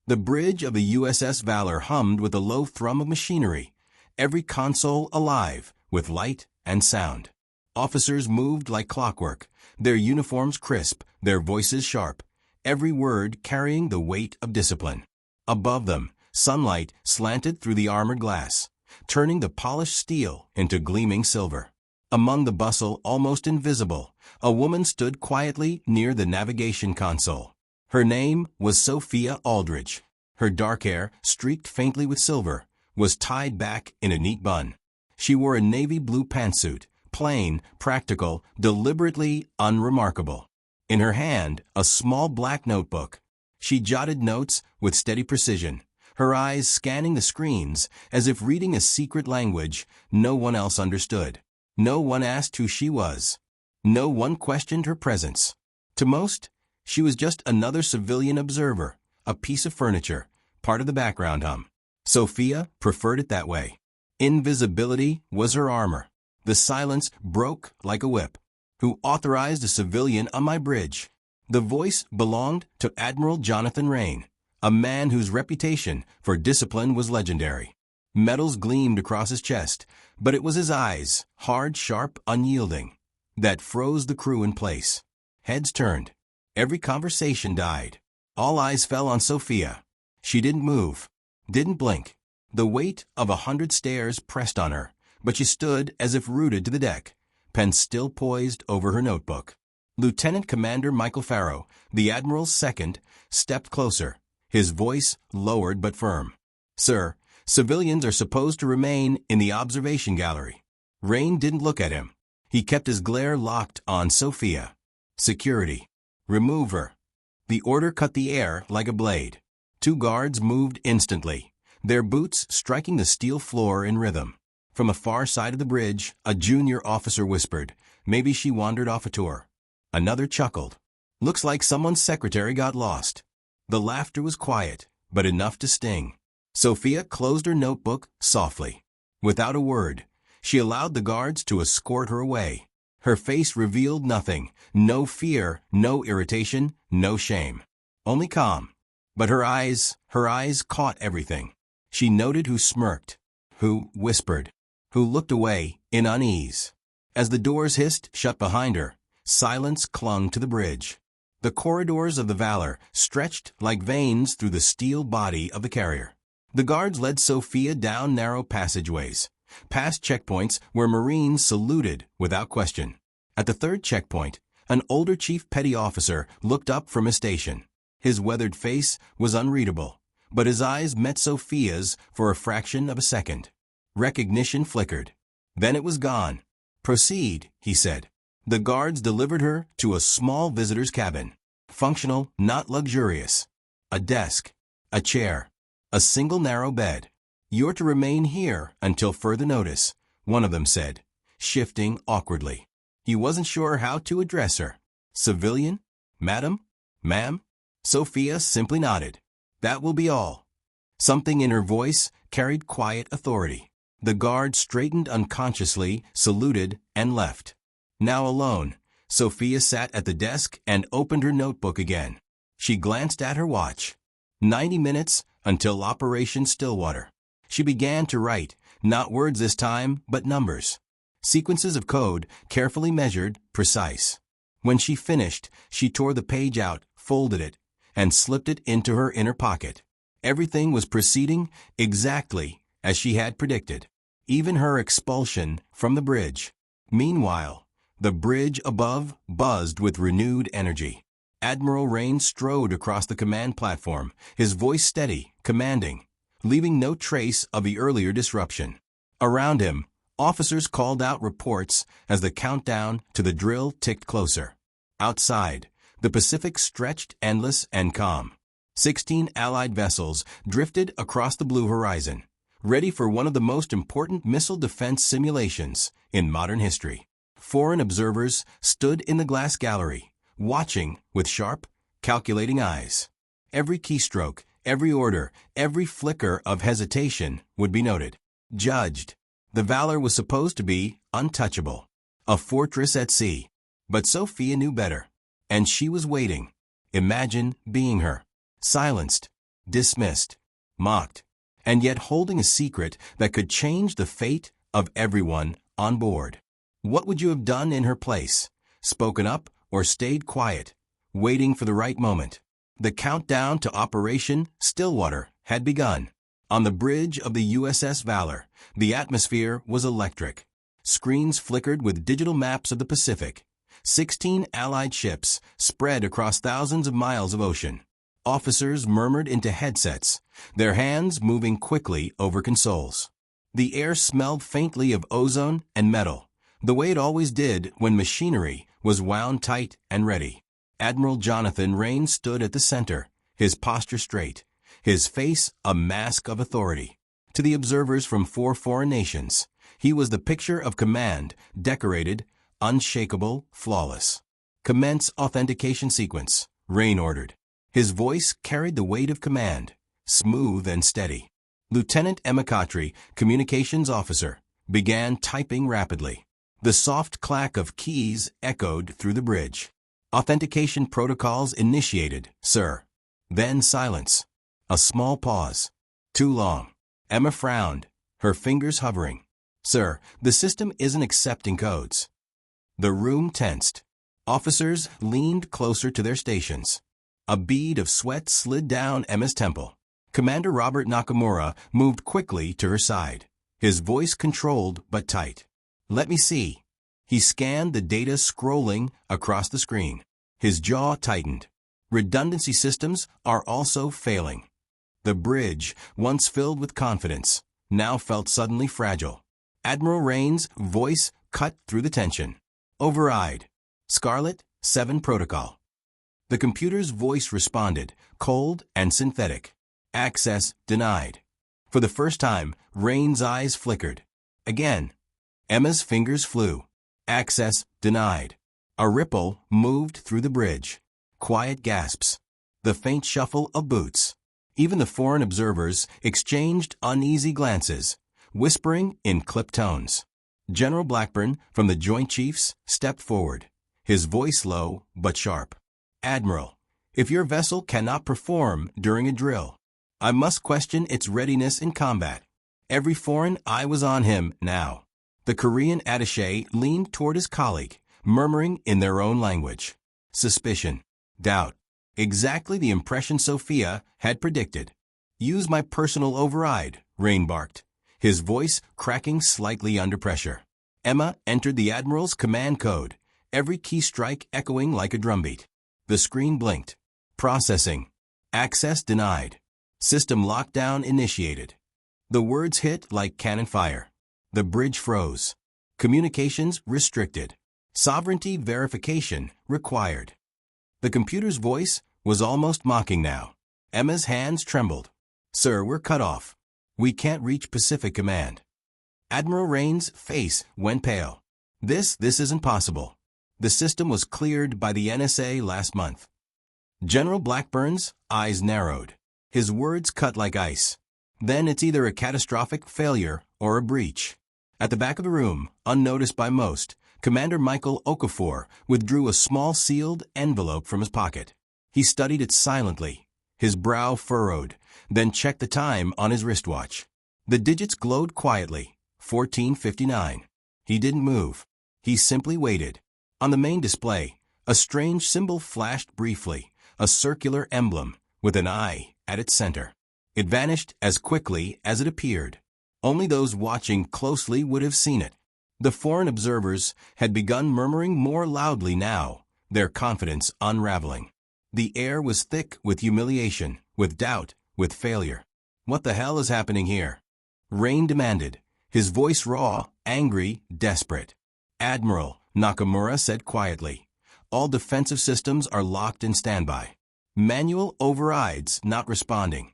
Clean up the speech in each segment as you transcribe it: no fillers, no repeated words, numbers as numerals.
The bridge of the USS Valor hummed with a low thrum of machinery, every console alive with light and sound. Officers moved like clockwork, their uniforms crisp, their voices sharp, every word carrying the weight of discipline. Above them, sunlight slanted through the armored glass, turning the polished steel into gleaming silver. Among the bustle, almost invisible, a woman stood quietly near the navigation console. Her name was Sophia Aldrich. Her dark hair, streaked faintly with silver, was tied back in a neat bun. She wore a navy blue pantsuit, plain, practical, deliberately unremarkable. In her hand, a small black notebook. She jotted notes with steady precision, her eyes scanning the screens as if reading a secret language no one else understood. No one asked who she was. No one questioned her presence. To most, she was just another civilian observer, a piece of furniture, part of the background hum. Sophia preferred it that way. Invisibility was her armor. The silence broke like a whip. Who authorized a civilian on my bridge? The voice belonged to Admiral Jonathan Rain, a man whose reputation for discipline was legendary. Medals gleamed across his chest, but it was his eyes, hard, sharp, unyielding, that froze the crew in place. Heads turned. Every conversation died. All eyes fell on Sophia. She didn't move, didn't blink. The weight of 100 stares pressed on her, but she stood as if rooted to the deck, pen still poised over her notebook. Lieutenant Commander Michael Farrow, the Admiral's second, stepped closer, his voice lowered but firm. "Sir, civilians are supposed to remain in the observation gallery." Rain didn't look at him. He kept his glare locked on Sophia. "Security. Remove her." The order cut the air like a blade. 2 guards moved instantly, their boots striking the steel floor in rhythm. From a far side of the bridge, a junior officer whispered, "Maybe she wandered off a tour." Another chuckled. "Looks like someone's secretary got lost." The laughter was quiet, but enough to sting. Sophia closed her notebook softly. Without a word, she allowed the guards to escort her away. Her face revealed nothing, no fear, no irritation, no shame. Only calm. But her eyes caught everything. She noted who smirked, who whispered, who looked away in unease. As the doors hissed shut behind her, silence clung to the bridge. The corridors of the Valor stretched like veins through the steel body of the carrier. The guards led Sophia down narrow passageways, past checkpoints where Marines saluted without question. At the 3rd checkpoint, an older chief petty officer looked up from his station. His weathered face was unreadable, but his eyes met Sophia's for a fraction of a second. Recognition flickered. Then it was gone. "Proceed," he said. The guards delivered her to a small visitor's cabin. Functional, not luxurious. A desk, a chair, a single narrow bed. "You're to remain here until further notice," one of them said, shifting awkwardly. He wasn't sure how to address her. Civilian? Madam? Ma'am? Sophia simply nodded. "That will be all." Something in her voice carried quiet authority. The guard straightened unconsciously, saluted, and left. Now alone, Sophia sat at the desk and opened her notebook again. She glanced at her watch. 90 minutes until Operation Stillwater. She began to write, not words this time, but numbers. Sequences of code, carefully measured, precise. When she finished, she tore the page out, folded it, and slipped it into her inner pocket. Everything was proceeding exactly as she had predicted, even her expulsion from the bridge. Meanwhile, the bridge above buzzed with renewed energy. Admiral Rain strode across the command platform, his voice steady, commanding, leaving no trace of the earlier disruption. Around him, officers called out reports as the countdown to the drill ticked closer. Outside, the Pacific stretched endless and calm. 16 Allied vessels drifted across the blue horizon, ready for one of the most important missile defense simulations in modern history. Foreign observers stood in the glass gallery, watching with sharp, calculating eyes. Every keystroke, every order, every flicker of hesitation would be noted, judged. The Valor was supposed to be untouchable, a fortress at sea. But Sophia knew better, and she was waiting. Imagine being her, silenced, dismissed, mocked, and yet holding a secret that could change the fate of everyone on board. What would you have done in her place? Spoken up or stayed quiet, waiting for the right moment? The countdown to Operation Stillwater had begun. On the bridge of the USS Valor, the atmosphere was electric. Screens flickered with digital maps of the Pacific. 16 Allied ships spread across thousands of miles of ocean. Officers murmured into headsets, their hands moving quickly over consoles. The air smelled faintly of ozone and metal, the way it always did when machinery was wound tight and ready. Admiral Jonathan Raines stood at the center, his posture straight, his face a mask of authority. To the observers from 4 foreign nations, he was the picture of command, decorated, unshakable, flawless. "Commence authentication sequence," Rain ordered. His voice carried the weight of command, smooth and steady. Lieutenant Emma Cottrey, communications officer, began typing rapidly. The soft clack of keys echoed through the bridge. "Authentication protocols initiated, sir." Then silence. A small pause. Too long. Emma frowned, her fingers hovering. "Sir, the system isn't accepting codes." The room tensed. Officers leaned closer to their stations. A bead of sweat slid down Emma's temple. Commander Robert Nakamura moved quickly to her side, his voice controlled but tight. "Let me see." He scanned the data scrolling across the screen. His jaw tightened. Redundancy systems are also failing. The bridge, once filled with confidence, now felt suddenly fragile. Admiral Raines' voice cut through the tension. "Override. Scarlet 7 protocol." The computer's voice responded, cold and synthetic. "Access denied." For the first time, Raines' eyes flickered. Again. Emma's fingers flew. "Access denied." A ripple moved through the bridge. Quiet gasps. The faint shuffle of boots. Even the foreign observers exchanged uneasy glances, whispering in clipped tones. General Blackburn, from the Joint Chiefs, stepped forward, his voice low but sharp. "Admiral, if your vessel cannot perform during a drill, I must question its readiness in combat." Every foreign eye was on him now. The Korean attaché leaned toward his colleague, murmuring in their own language. Suspicion. Doubt. Exactly the impression Sophia had predicted. "Use my personal override," Rain barked, his voice cracking slightly under pressure. Emma entered the Admiral's command code, every key strike echoing like a drumbeat. The screen blinked. Processing. Access denied. System lockdown initiated. The words hit like cannon fire. The bridge froze. Communications restricted. Sovereignty verification required. The computer's voice was almost mocking now. Emma's hands trembled. "Sir, we're cut off. We can't reach Pacific Command." Admiral Raines' face went pale. This isn't possible. The system was cleared by the NSA last month." General Blackburn's eyes narrowed. His words cut like ice. "Then it's either a catastrophic failure or a breach." At the back of the room, unnoticed by most, Commander Michael Okafor withdrew a small sealed envelope from his pocket. He studied it silently, his brow furrowed, then checked the time on his wristwatch. The digits glowed quietly, 14:59. He didn't move. He simply waited. On the main display, a strange symbol flashed briefly, a circular emblem with an eye at its center. It vanished as quickly as it appeared. Only those watching closely would have seen it. The foreign observers had begun murmuring more loudly now, their confidence unraveling. The air was thick with humiliation, with doubt, with failure. "What the hell is happening here?" Rain demanded, his voice raw, angry, desperate. "Admiral," Nakamura said quietly, "all defensive systems are locked in standby. Manual overrides not responding."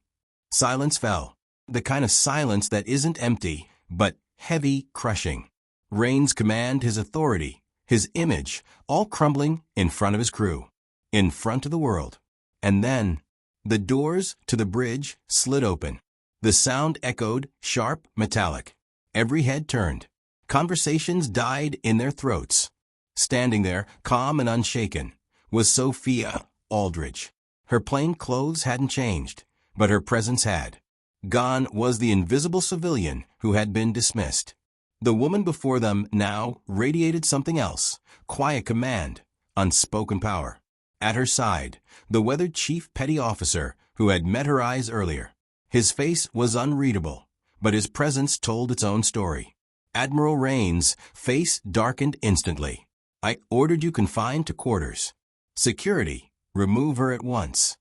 Silence fell, the kind of silence that isn't empty, but heavy, crushing. Rain's command, his authority, his image, all crumbling in front of his crew, in front of the world. And then, the doors to the bridge slid open. The sound echoed, sharp, metallic. Every head turned. Conversations died in their throats. Standing there, calm and unshaken, was Sophia Aldridge. Her plain clothes hadn't changed, but her presence had. Gone was the invisible civilian who had been dismissed. The woman before them now radiated something else, quiet command, unspoken power. At her side, the weathered chief petty officer who had met her eyes earlier. His face was unreadable, but his presence told its own story. Admiral Rains' face darkened instantly. "I ordered you confined to quarters. Security, remove her at once."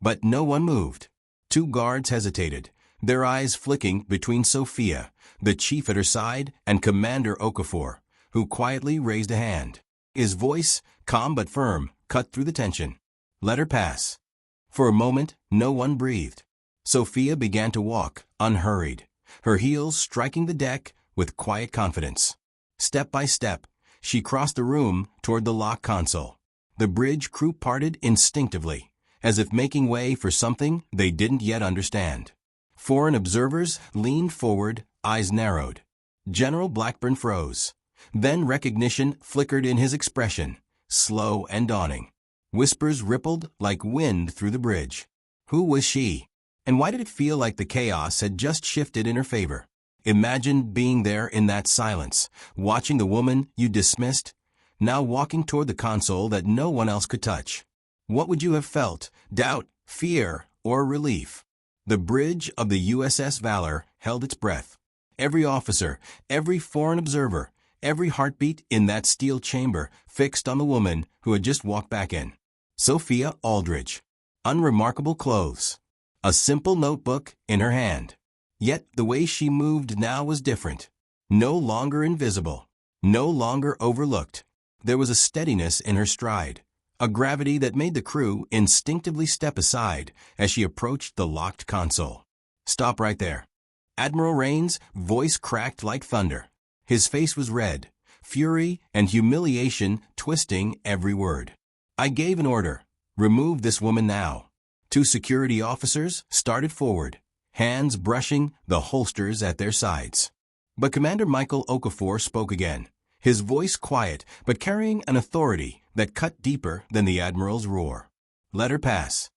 But no one moved. 2 guards hesitated, their eyes flicking between Sophia, the chief at her side, and Commander Okafor, who quietly raised a hand. His voice, calm but firm, cut through the tension. "Let her pass." For a moment, no one breathed. Sophia began to walk, unhurried, her heels striking the deck with quiet confidence. Step by step, she crossed the room toward the locked console. The bridge crew parted instinctively, as if making way for something they didn't yet understand. Foreign observers leaned forward, eyes narrowed. General Blackburn froze. Then recognition flickered in his expression, slow and dawning. Whispers rippled like wind through the bridge. Who was she? And why did it feel like the chaos had just shifted in her favor? Imagine being there in that silence, watching the woman you dismissed, now walking toward the console that no one else could touch. What would you have felt? Doubt, fear, or relief? The bridge of the USS Valor held its breath. Every officer, every foreign observer, every heartbeat in that steel chamber fixed on the woman who had just walked back in. Sophia Aldridge. Unremarkable clothes. A simple notebook in her hand. Yet the way she moved now was different. No longer invisible. No longer overlooked. There was a steadiness in her stride, a gravity that made the crew instinctively step aside as she approached the locked console. "Stop right there." Admiral Rains' voice cracked like thunder. His face was red, fury and humiliation twisting every word. "I gave an order. Remove this woman now." 2 security officers started forward, hands brushing the holsters at their sides. But Commander Michael Okafor spoke again, his voice quiet but carrying an authority that cut deeper than the Admiral's roar. "Let her pass."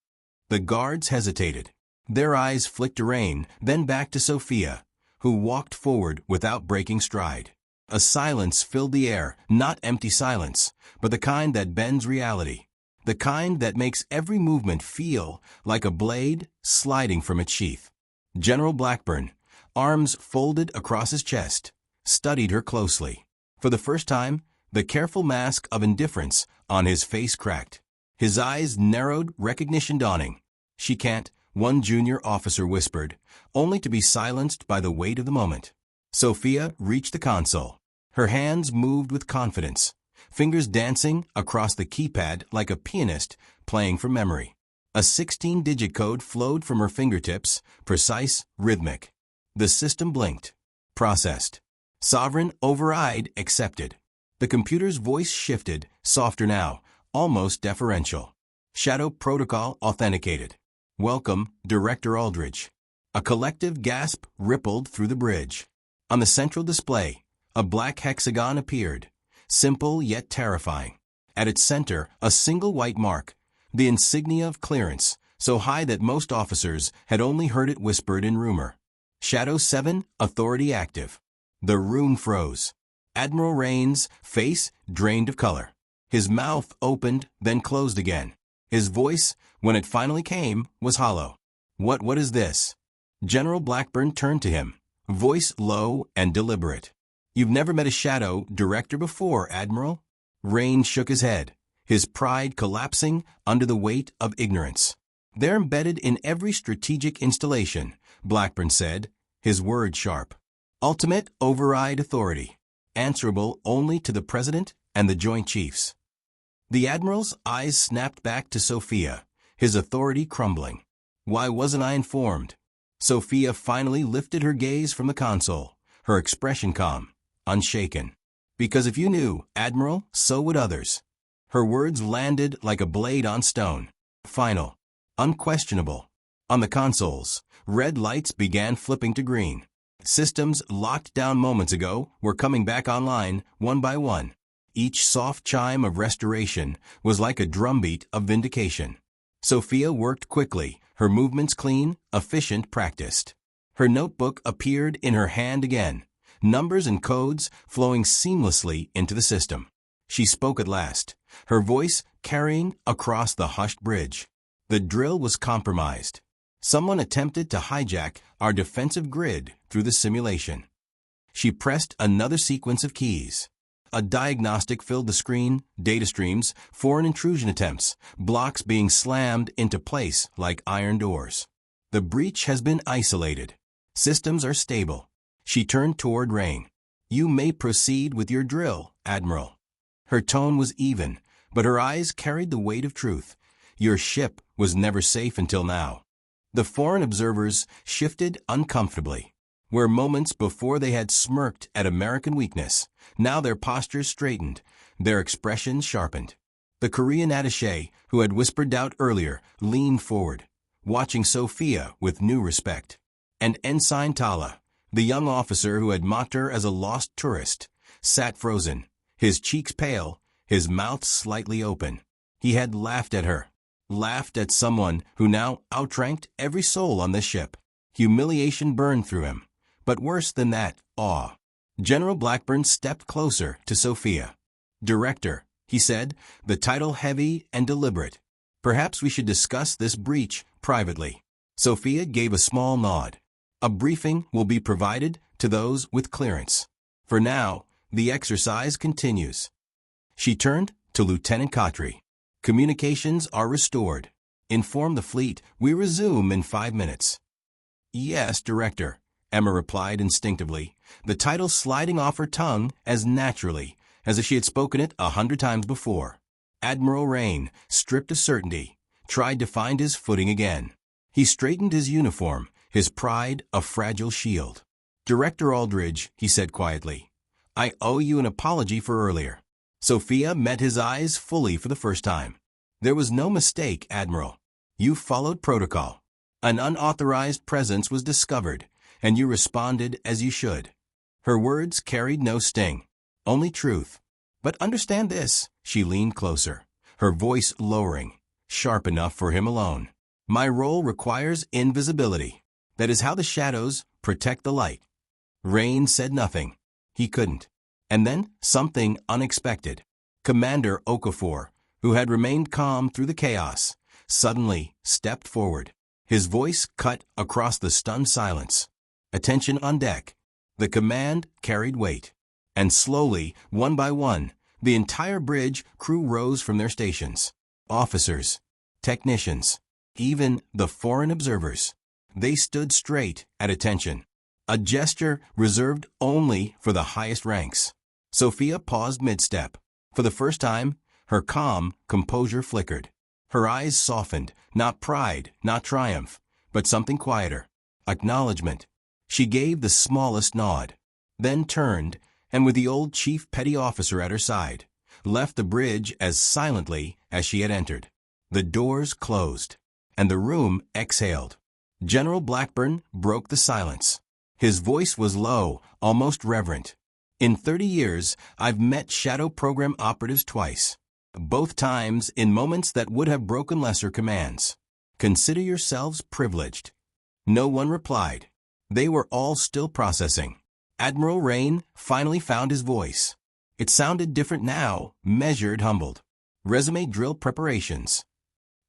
The guards hesitated. Their eyes flicked to Rain, then back to Sophia, who walked forward without breaking stride. A silence filled the air, not empty silence, but the kind that bends reality, the kind that makes every movement feel like a blade sliding from its sheath. General Blackburn, arms folded across his chest, studied her closely. For the first time, the careful mask of indifference on his face cracked. His eyes narrowed, recognition dawning. "She can't," one junior officer whispered, only to be silenced by the weight of the moment. Sophia reached the console. Her hands moved with confidence, fingers dancing across the keypad like a pianist playing from memory. A 16-digit code flowed from her fingertips, precise, rhythmic. The system blinked. Processed. Sovereign override accepted. The computer's voice shifted, softer now, almost deferential. Shadow protocol authenticated. "Welcome, Director Aldridge." A collective gasp rippled through the bridge. On the central display, a black hexagon appeared, simple yet terrifying. At its center, a single white mark, the insignia of clearance, so high that most officers had only heard it whispered in rumor. Shadow 7, authority active. The room froze. Admiral Rains' face drained of color. His mouth opened, then closed again. His voice, when it finally came, was hollow. What is this?" General Blackburn turned to him, voice low and deliberate. "You've never met a Shadow Director before, Admiral?" Rains shook his head, his pride collapsing under the weight of ignorance. "They're embedded in every strategic installation," Blackburn said, his words sharp. "Ultimate override authority, answerable only to the President and the Joint Chiefs." The Admiral's eyes snapped back to Sophia, his authority crumbling. "Why wasn't I informed?" Sophia finally lifted her gaze from the console, her expression calm, unshaken. "Because if you knew, Admiral, so would others." Her words landed like a blade on stone. Final. Unquestionable. On the consoles, red lights began flipping to green. Systems locked down moments ago were coming back online, one by one. Each soft chime of restoration was like a drumbeat of vindication. Sophia worked quickly, Her movements clean, efficient, practiced. Her notebook appeared in her hand again, numbers and codes flowing seamlessly into the system. She spoke at last, her voice carrying across the hushed bridge. The drill was compromised. Someone attempted to hijack our defensive grid through the simulation. She pressed another sequence of keys. A diagnostic filled the screen, data streams, foreign intrusion attempts, blocks being slammed into place like iron doors. The breach has been isolated. Systems are stable. She turned toward Rain. You may proceed with your drill, Admiral. Her tone was even, but her eyes carried the weight of truth. Your ship was never safe until now. The foreign observers shifted uncomfortably. Where moments before they had smirked at American weakness, now their postures straightened, their expressions sharpened. The Korean attaché, who had whispered doubt earlier, leaned forward, watching Sophia with new respect. And Ensign Tala, the young officer who had mocked her as a lost tourist, sat frozen, his cheeks pale, his mouth slightly open. He had laughed at her, laughed at someone who now outranked every soul on this ship. Humiliation burned through him. But worse than that, awe. General Blackburn stepped closer to Sophia. Director, he said, the title heavy and deliberate. Perhaps we should discuss this breach privately. Sophia gave a small nod. A briefing will be provided to those with clearance. For now, the exercise continues. She turned to Lieutenant Khatri. Communications are restored. Inform the fleet we resume in 5 minutes. Yes, Director, Emma replied instinctively, the title sliding off her tongue as naturally as if she had spoken it 100 times before. Admiral Rain, stripped of certainty, tried to find his footing again. He straightened his uniform, his pride a fragile shield. Director Aldridge, he said quietly, I owe you an apology for earlier. Sophia met his eyes fully for the first time. There was no mistake, Admiral. You followed protocol. An unauthorized presence was discovered, and you responded as you should. Her words carried no sting, only truth. But understand this, she leaned closer, her voice lowering, sharp enough for him alone. My role requires invisibility. That is how the shadows protect the light. Rain said nothing. He couldn't. And then something unexpected. Commander Okafor, who had remained calm through the chaos, suddenly stepped forward. His voice cut across the stunned silence. Attention on deck. The command carried weight. And slowly, one by one, the entire bridge crew rose from their stations. Officers, technicians, even the foreign observers. They stood straight at attention. A gesture reserved only for the highest ranks. Sophia paused mid-step. For the first time, her calm composure flickered. Her eyes softened, not pride, not triumph, but something quieter. Acknowledgement. She gave the smallest nod, then turned, and with the old chief petty officer at her side, left the bridge as silently as she had entered. The doors closed, and the room exhaled. General Blackburn broke the silence. His voice was low, almost reverent. In 30 years, I've met Shadow Program operatives twice, both times in moments that would have broken lesser commands. Consider yourselves privileged. No one replied. They were all still processing. Admiral Rain finally found his voice. It sounded different now, measured, humbled. Resume drill preparations.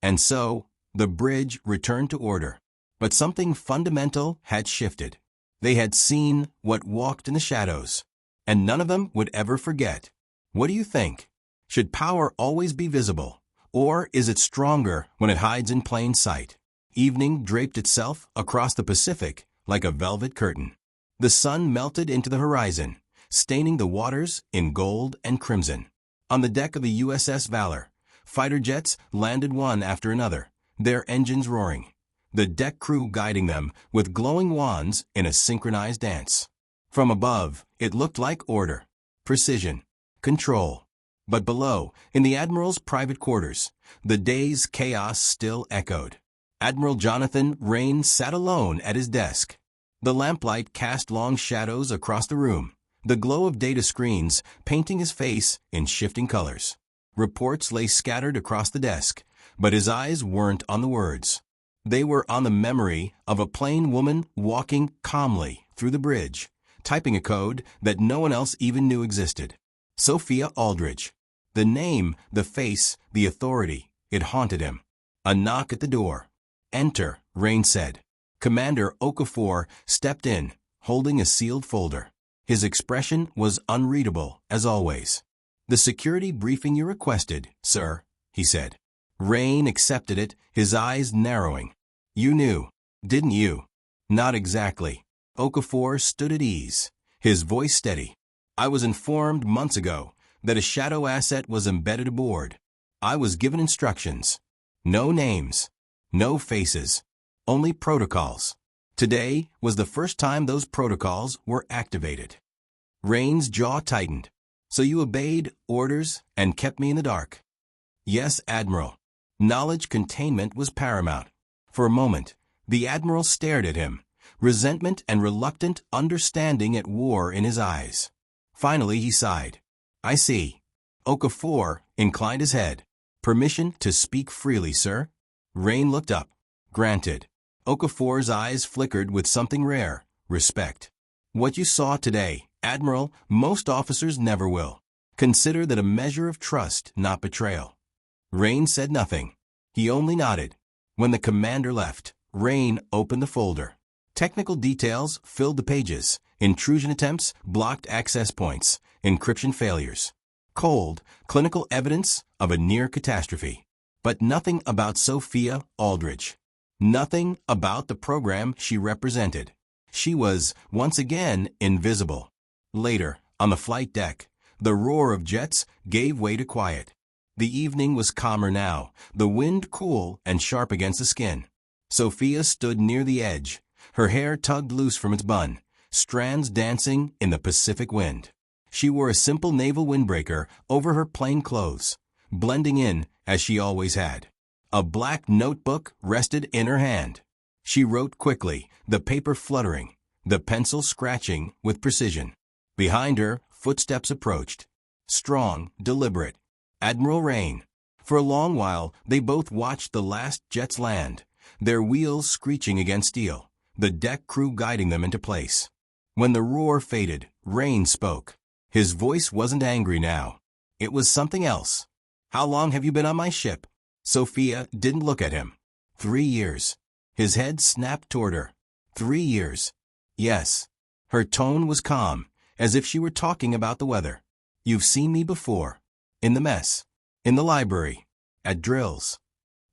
And so, the bridge returned to order. But something fundamental had shifted. They had seen what walked in the shadows, and none of them would ever forget. What do you think? Should power always be visible, or is it stronger when it hides in plain sight? Evening draped itself across the Pacific like a velvet curtain. The sun melted into the horizon, staining the waters in gold and crimson. On the deck of the USS Valor, fighter jets landed one after another, their engines roaring, the deck crew guiding them with glowing wands in a synchronized dance. From above, it looked like order, precision, control. But below, in the Admiral's private quarters, the day's chaos still echoed. Admiral Jonathan Rain sat alone at his desk. The lamplight cast long shadows across the room, the glow of data screens painting his face in shifting colors. Reports lay scattered across the desk, but his eyes weren't on the words. They were on the memory of a plain woman walking calmly through the bridge, typing a code that no one else even knew existed. Sophia Aldrich. The name, the face, the authority, it haunted him. A knock at the door. "Enter," Rain said. Commander Okafor stepped in, holding a sealed folder. His expression was unreadable, as always. "The security briefing you requested, sir," he said. Rain accepted it, his eyes narrowing. "You knew, didn't you?" "Not exactly." Okafor stood at ease, his voice steady. "I was informed months ago that a shadow asset was embedded aboard. I was given instructions. No names, no faces, only protocols. Today was the first time those protocols were activated." Rain's jaw tightened. "So you obeyed orders and kept me in the dark?" "Yes, Admiral." Knowledge containment was paramount. For a moment, the Admiral stared at him, resentment and reluctant understanding at war in his eyes. Finally he sighed. "I see." Okafor inclined his head. "Permission to speak freely, sir?" Rain looked up. "Granted." Okafor's eyes flickered with something rare, respect. "What you saw today, Admiral, most officers never will. Consider that a measure of trust, not betrayal." Rain said nothing. He only nodded. When the commander left, Rain opened the folder. Technical details filled the pages. Intrusion attempts, blocked access points, encryption failures. Cold, clinical evidence of a near catastrophe. But nothing about Sophia Aldrich. Nothing about the program she represented. She was, once again, invisible. Later, on the flight deck, the roar of jets gave way to quiet. The evening was calmer now, the wind cool and sharp against the skin. Sophia stood near the edge, her hair tugged loose from its bun, strands dancing in the Pacific wind. She wore a simple naval windbreaker over her plain clothes, blending in as she always had. A black notebook rested in her hand. She wrote quickly, the paper fluttering, the pencil scratching with precision. Behind her, footsteps approached. Strong, deliberate. Admiral Rain. For a long while, they both watched the last jets land, their wheels screeching against steel, the deck crew guiding them into place. When the roar faded, Rain spoke. His voice wasn't angry now. It was something else. "How long have you been on my ship?" Sophia didn't look at him. 3 years. His head snapped toward her. 3 years. Yes. Her tone was calm, as if she were talking about the weather. "You've seen me before. In the mess. In the library. At drills."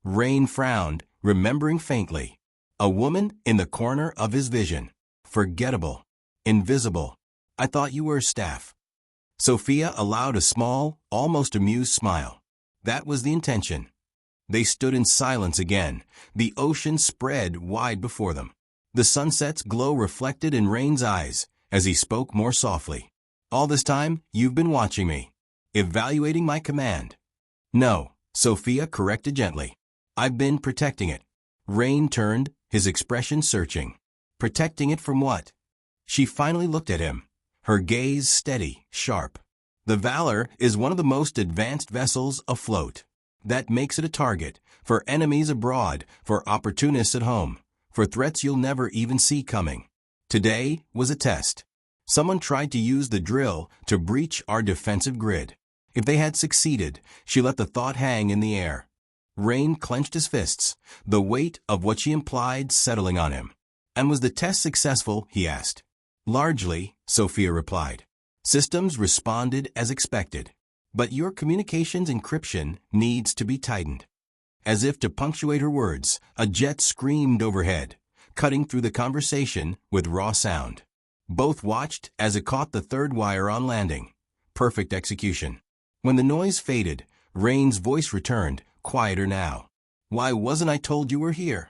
Rain frowned, remembering faintly. A woman in the corner of his vision. Forgettable. Invisible. "I thought you were staff." Sophia allowed a small, almost amused smile. That was the intention. They stood in silence again. The ocean spread wide before them. The sunset's glow reflected in Rain's eyes as he spoke more softly. "All this time, you've been watching me. Evaluating my command." "No," Sophia corrected gently. "I've been protecting it." Rain turned, his expression searching. "Protecting it from what?" She finally looked at him, her gaze steady, sharp. "The Valor is one of the most advanced vessels afloat. That makes it a target, for enemies abroad, for opportunists at home, for threats you'll never even see coming. Today was a test. Someone tried to use the drill to breach our defensive grid. If they had succeeded, she let the thought hang in the air." Rain clenched his fists, the weight of what she implied settling on him. "And was the test successful?" he asked. "Largely," Sophia replied. "Systems responded as expected. But your communications encryption needs to be tightened." As if to punctuate her words, a jet screamed overhead, cutting through the conversation with raw sound. Both watched as it caught the third wire on landing. Perfect execution. When the noise faded, Rain's voice returned, quieter now. "Why wasn't I told you were here?"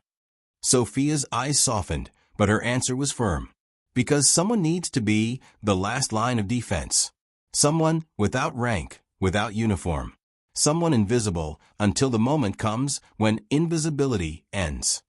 Sophia's eyes softened, but her answer was firm. "Because someone needs to be the last line of defense. Someone without rank, without uniform. Someone invisible until the moment comes when invisibility ends."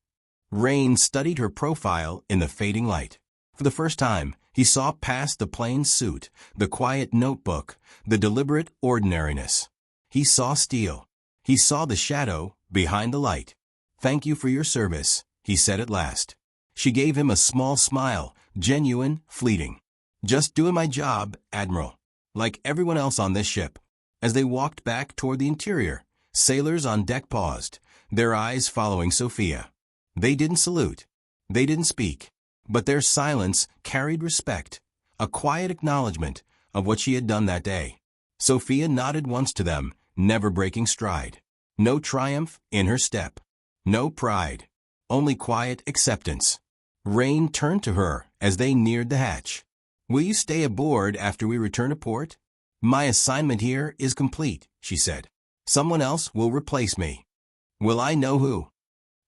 Rain studied her profile in the fading light. For the first time, he saw past the plain suit, the quiet notebook, the deliberate ordinariness. He saw steel. He saw the shadow behind the light. "Thank you for your service," he said at last. She gave him a small smile, genuine, fleeting. Just doing my job, Admiral. Like everyone else on this ship. As they walked back toward the interior, sailors on deck paused, their eyes following Sophia. They didn't salute. They didn't speak. But their silence carried respect, a quiet acknowledgement of what she had done that day. Sophia nodded once to them, never breaking stride. No triumph in her step. No pride. Only quiet acceptance. Rain turned to her as they neared the hatch. "Will you stay aboard after we return to port? My assignment here is complete," she said. "Someone else will replace me." "Will I know who?"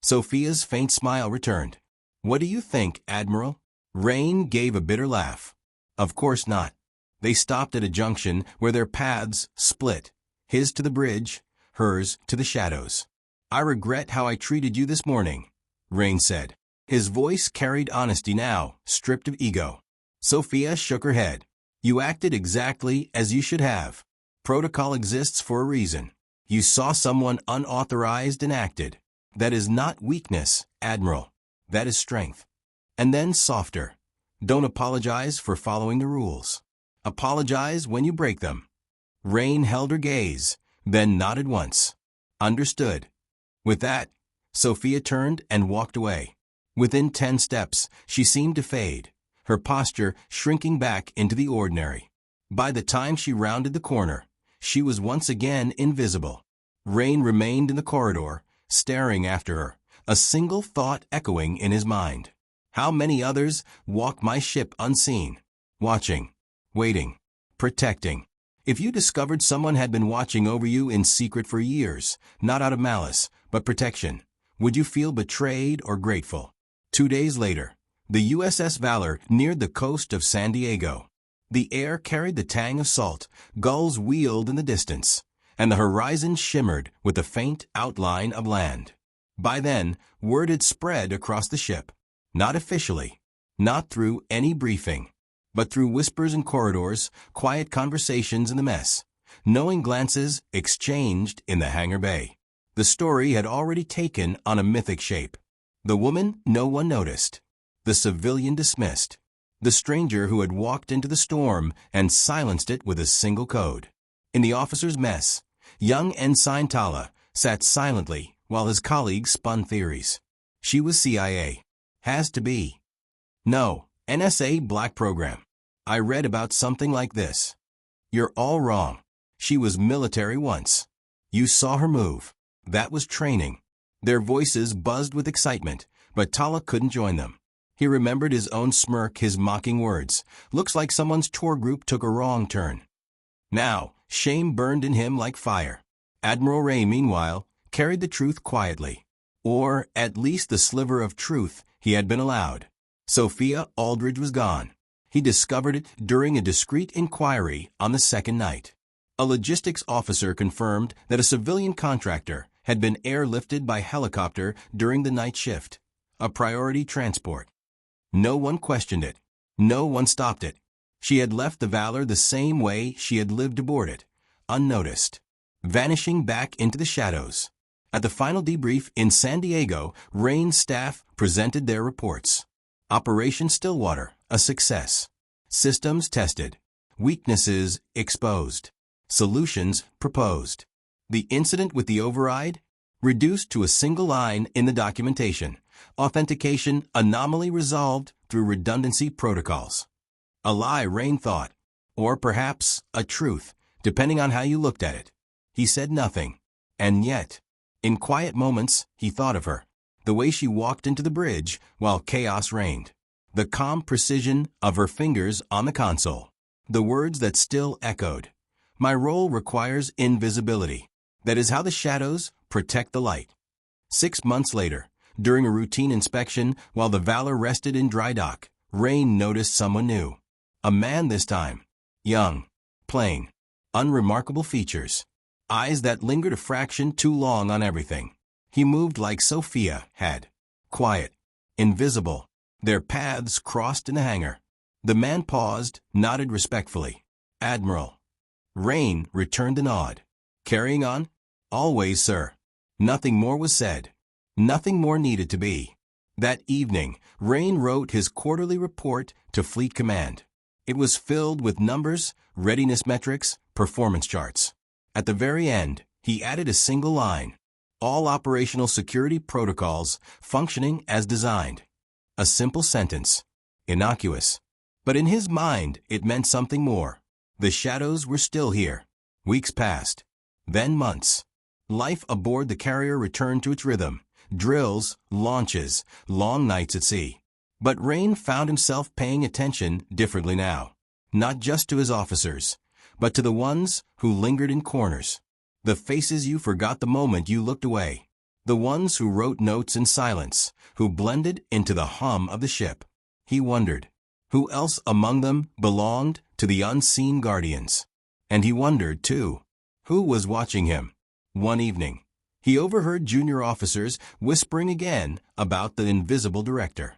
Sophia's faint smile returned. "What do you think, Admiral?" Rain gave a bitter laugh. "Of course not." They stopped at a junction where their paths split, his to the bridge, hers to the shadows. "I regret how I treated you this morning," Rain said. His voice carried honesty now, stripped of ego. Sophia shook her head. "You acted exactly as you should have. Protocol exists for a reason. You saw someone unauthorized and acted. That is not weakness, Admiral. That is strength." And then softer. "Don't apologize for following the rules. Apologize when you break them." Rain held her gaze, then nodded once. "Understood." With that, Sophia turned and walked away. Within 10 steps, she seemed to fade, her posture shrinking back into the ordinary. By the time she rounded the corner, she was once again invisible. Rain remained in the corridor, staring after her, a single thought echoing in his mind. How many others walk my ship unseen, watching, waiting, protecting? If you discovered someone had been watching over you in secret for years, not out of malice, but protection, would you feel betrayed or grateful? 2 days later, the USS Valor neared the coast of San Diego. The air carried the tang of salt, gulls wheeled in the distance, and the horizon shimmered with the faint outline of land. By then, word had spread across the ship. Not officially, not through any briefing, but through whispers in corridors, quiet conversations in the mess, knowing glances exchanged in the hangar bay. The story had already taken on a mythic shape. The woman no one noticed. The civilian dismissed. The stranger who had walked into the storm and silenced it with a single code. In the officers' mess, young Ensign Tala sat silently while his colleagues spun theories. She was CIA. Has to be. No, NSA black program. I read about something like this. You're all wrong. She was military once. You saw her move. That was training. Their voices buzzed with excitement, but Tala couldn't join them. He remembered his own smirk, his mocking words. Looks like someone's tour group took a wrong turn. Now, shame burned in him like fire. Admiral Ray, meanwhile, carried the truth quietly. Or, at least the sliver of truth he had been allowed. Sophia Aldridge was gone. He discovered it during a discreet inquiry on the second night. A logistics officer confirmed that a civilian contractor had been airlifted by helicopter during the night shift, a priority transport. No one questioned it. No one stopped it. She had left the Valor the same way she had lived aboard it, unnoticed, vanishing back into the shadows. At the final debrief in San Diego, Rain's staff presented their reports. Operation Stillwater, a success. Systems tested. Weaknesses exposed. Solutions proposed. The incident with the override? Reduced to a single line in the documentation. Authentication anomaly resolved through redundancy protocols. A lie, Rain thought. Or perhaps a truth, depending on how you looked at it. He said nothing. And yet, in quiet moments, he thought of her. The way she walked into the bridge while chaos reigned. The calm precision of her fingers on the console. The words that still echoed. My role requires invisibility. That is how the shadows protect the light. 6 months later, during a routine inspection while the Valor rested in dry dock, Rain noticed someone new. A man this time. Young. Plain. Unremarkable features. Eyes that lingered a fraction too long on everything. He moved like Sophia had. Quiet. Invisible. Their paths crossed in the hangar. The man paused, nodded respectfully. Admiral. Rain returned the nod. Carrying on? Always, sir. Nothing more was said. Nothing more needed to be. That evening, Rain wrote his quarterly report to Fleet Command. It was filled with numbers, readiness metrics, performance charts. At the very end, he added a single line: all operational security protocols functioning as designed. A simple sentence. Innocuous. But in his mind, it meant something more. The shadows were still here. Weeks passed. Then months. Life aboard the carrier returned to its rhythm. Drills, launches, long nights at sea. But Rain found himself paying attention differently now. Not just to his officers, but to the ones who lingered in corners. The faces you forgot the moment you looked away. The ones who wrote notes in silence, who blended into the hum of the ship. He wondered, who else among them belonged to the unseen guardians? And he wondered, too, who was watching him? One evening, he overheard junior officers whispering again about the invisible director.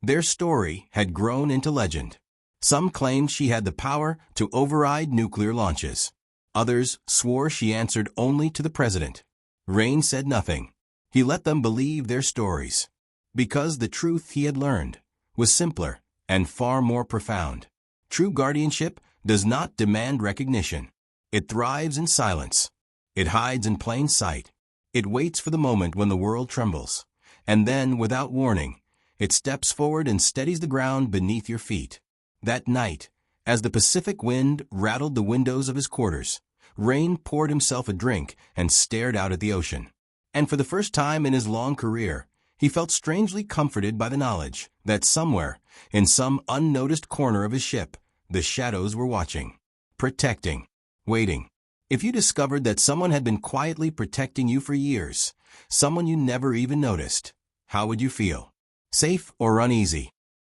Their story had grown into legend. Some claimed she had the power to override nuclear launches. Others swore she answered only to the president. Rain said nothing. He let them believe their stories. Because the truth he had learned was simpler and far more profound. True guardianship does not demand recognition. It thrives in silence. It hides in plain sight. It waits for the moment when the world trembles. And then, without warning, it steps forward and steadies the ground beneath your feet. That night, as the Pacific wind rattled the windows of his quarters, Rain poured himself a drink and stared out at the ocean. And for the first time in his long career, he felt strangely comforted by the knowledge that somewhere, in some unnoticed corner of his ship, the shadows were watching, protecting, waiting. If you discovered that someone had been quietly protecting you for years, someone you never even noticed, how would you feel? Safe or uneasy?